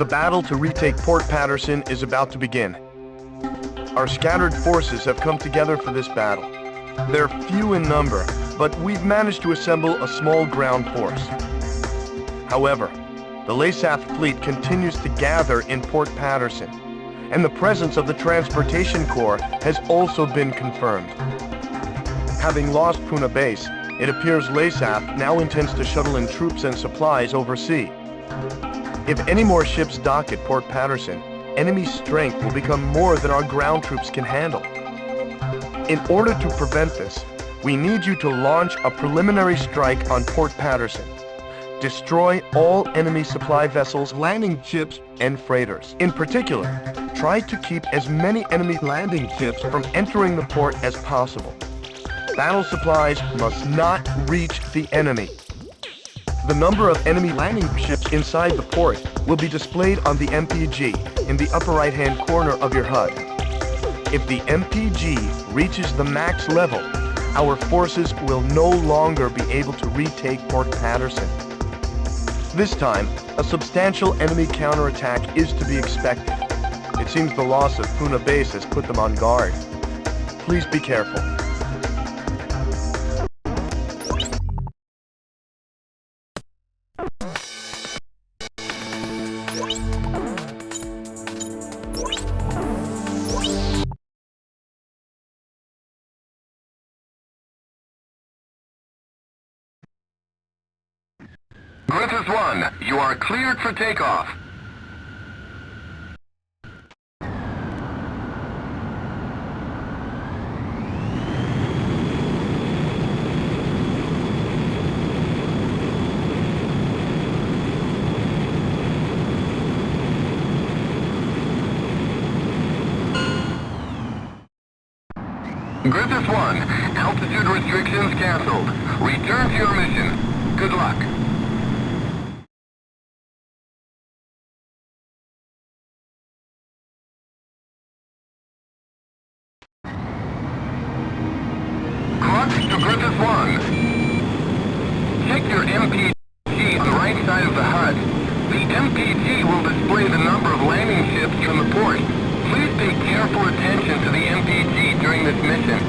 The battle to retake Port Patterson is about to begin. Our scattered forces have come together for this battle. They're few in number, but we've managed to assemble a small ground force. However, the Laysath fleet continues to gather in Port Patterson, and the presence of the Transportation Corps has also been confirmed. Having lost Puna Base, it appears Laysath now intends to shuttle in troops and supplies overseas. If any more ships dock at Port Patterson, enemy strength will become more than our ground troops can handle. In order to prevent this, we need you to launch a preliminary strike on Port Patterson. Destroy all enemy supply vessels, landing ships, and freighters. In particular, try to keep as many enemy landing ships from entering the port as possible. Battle supplies must not reach the enemy. The number of enemy landing ships inside the port will be displayed on the MPG in the upper right-hand corner of your HUD. If the MPG reaches the max level, our forces will no longer be able to retake Port Patterson. This time, a substantial enemy counterattack is to be expected. It seems the loss of Puna Base has put them on guard. Please be careful. Griffith 1, you are cleared for takeoff. Griffith 1, altitude restrictions canceled. Return to your mission. Good luck. To Griffith 1. Check your MPG on the right side of the HUD. The MPG will display the number of landing ships from the port. Please pay careful attention to the MPG during this mission.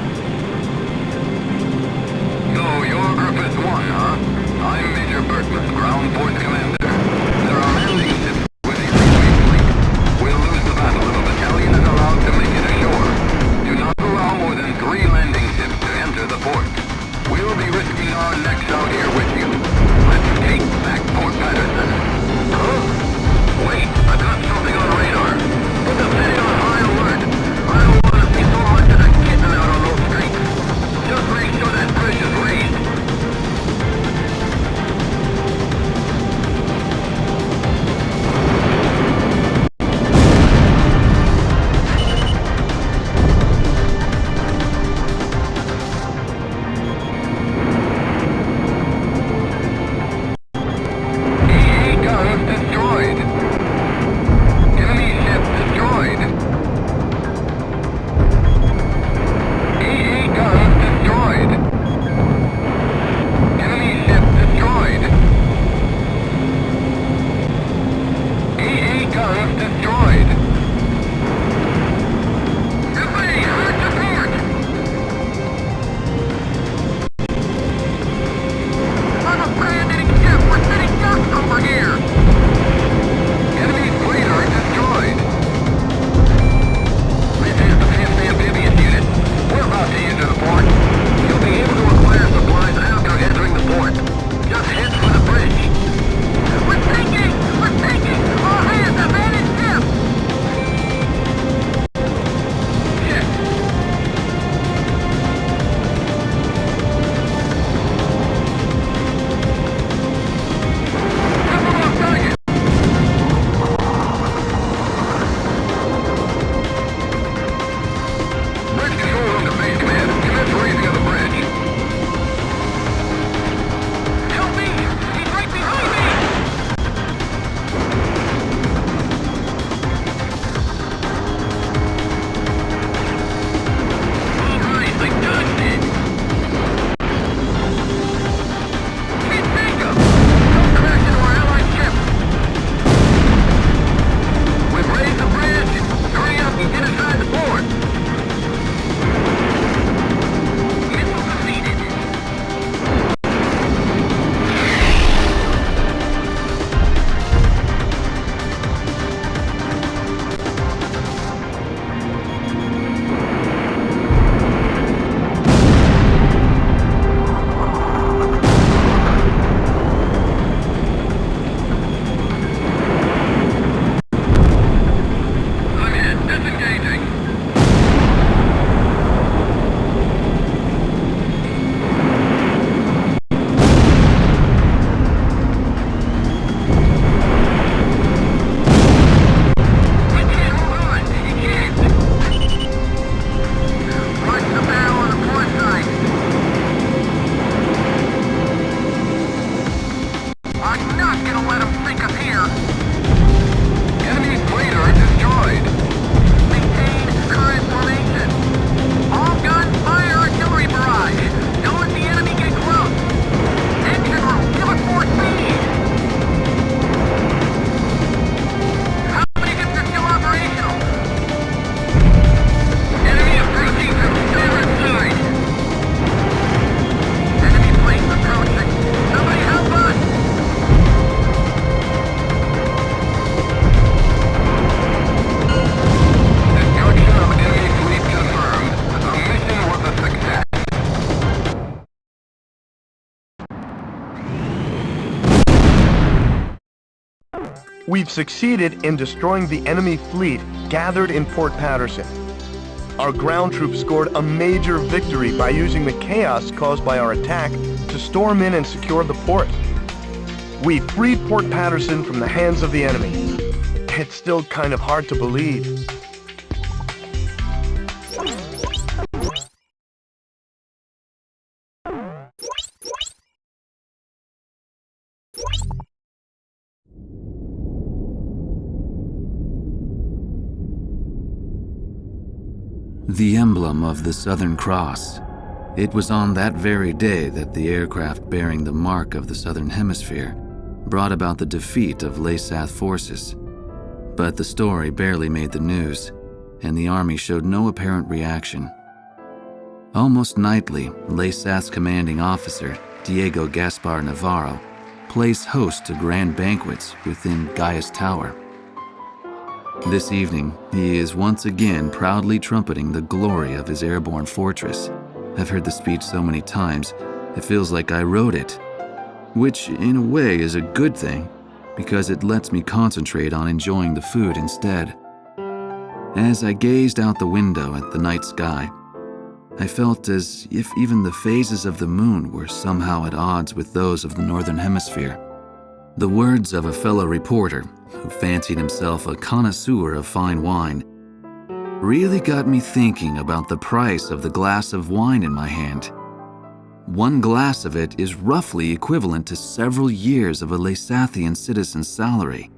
So, you're Griffith 1, huh? I'm Major Bertman, Ground Force Commander. There are landing ships with the X-Wing fleet. We'll lose the battle if a battalion is allowed to make it ashore. Do not allow more than 3 landing ships to enter the port. We'll be risking our necks out here with you. Let's take back Port Patterson. Huh? Wait, I got something on radar. Put the city on high alert. I don't want to see so much as a kitten out on those We've succeeded in destroying the enemy fleet gathered in Port Patterson. Our ground troops scored a major victory by using the chaos caused by our attack to storm in and secure the port. We freed Port Patterson from the hands of the enemy. It's still kind of hard to believe. The emblem of the Southern Cross. It was on that very day that the aircraft bearing the mark of the Southern Hemisphere brought about the defeat of Laysath forces. But the story barely made the news, and the army showed no apparent reaction. Almost nightly, Laysath's commanding officer, Diego Gaspar Navarro, plays host to grand banquets within Gaius Tower. This evening, he is once again proudly trumpeting the glory of his airborne fortress. I've heard the speech so many times, it feels like I wrote it. Which, in a way, is a good thing, because it lets me concentrate on enjoying the food instead. As I gazed out the window at the night sky, I felt as if even the phases of the moon were somehow at odds with those of the Northern Hemisphere. The words of a fellow reporter, who fancied himself a connoisseur of fine wine, really got me thinking about the price of the glass of wine in my hand. One glass of it is roughly equivalent to several years of a Laysathian citizen's salary.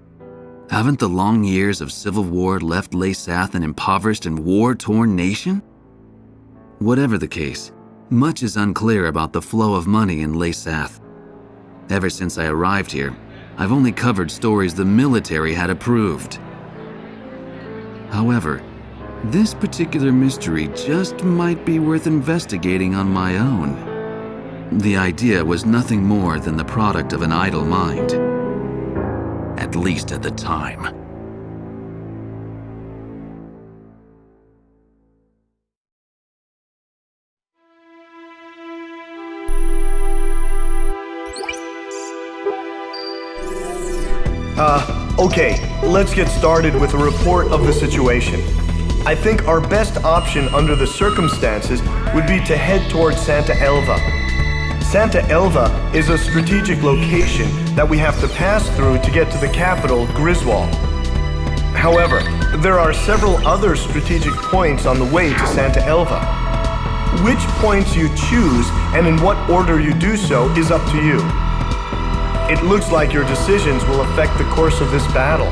Haven't the long years of civil war left Laysath an impoverished and war-torn nation? Whatever the case, much is unclear about the flow of money in Laysath. Ever since I arrived here, I've only covered stories the military had approved. However, this particular mystery just might be worth investigating on my own. The idea was nothing more than the product of an idle mind, at least at the time. Okay, let's get started with a report of the situation. I think our best option under the circumstances would be to head towards Santa Elva. Santa Elva is a strategic location that we have to pass through to get to the capital, Griswold. However, there are several other strategic points on the way to Santa Elva. Which points you choose and in what order you do so is up to you. It looks like your decisions will affect the course of this battle.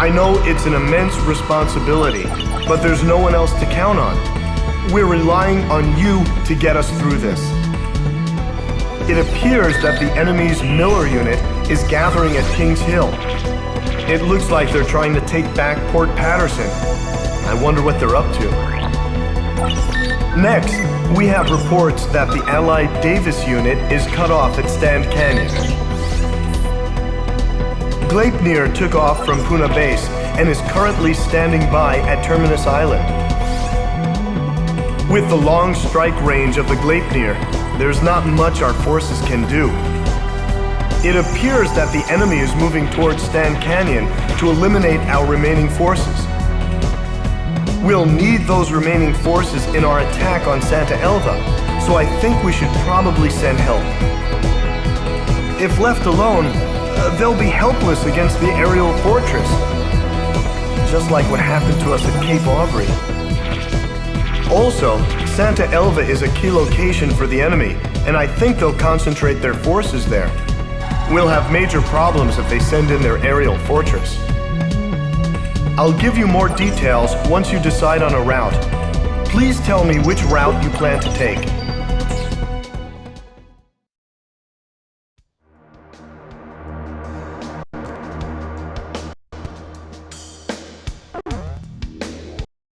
I know it's an immense responsibility, but there's no one else to count on. We're relying on you to get us through this. It appears that the enemy's Miller unit is gathering at Kings Hill. It looks like they're trying to take back Port Patterson. I wonder what they're up to. Next, we have reports that the Allied Davis unit is cut off at Stand Canyon. Gleipnir took off from Puna Base and is currently standing by at Terminus Island. With the long strike range of the Gleipnir, there's not much our forces can do. It appears that the enemy is moving towards Stand Canyon to eliminate our remaining forces. We'll need those remaining forces in our attack on Santa Elva, so I think we should probably send help. If left alone, they'll be helpless against the aerial fortress, just like what happened to us at Cape Aubrey. Also, Santa Elva is a key location for the enemy, and I think they'll concentrate their forces there. We'll have major problems if they send in their aerial fortress. I'll give you more details once you decide on a route. Please tell me which route you plan to take.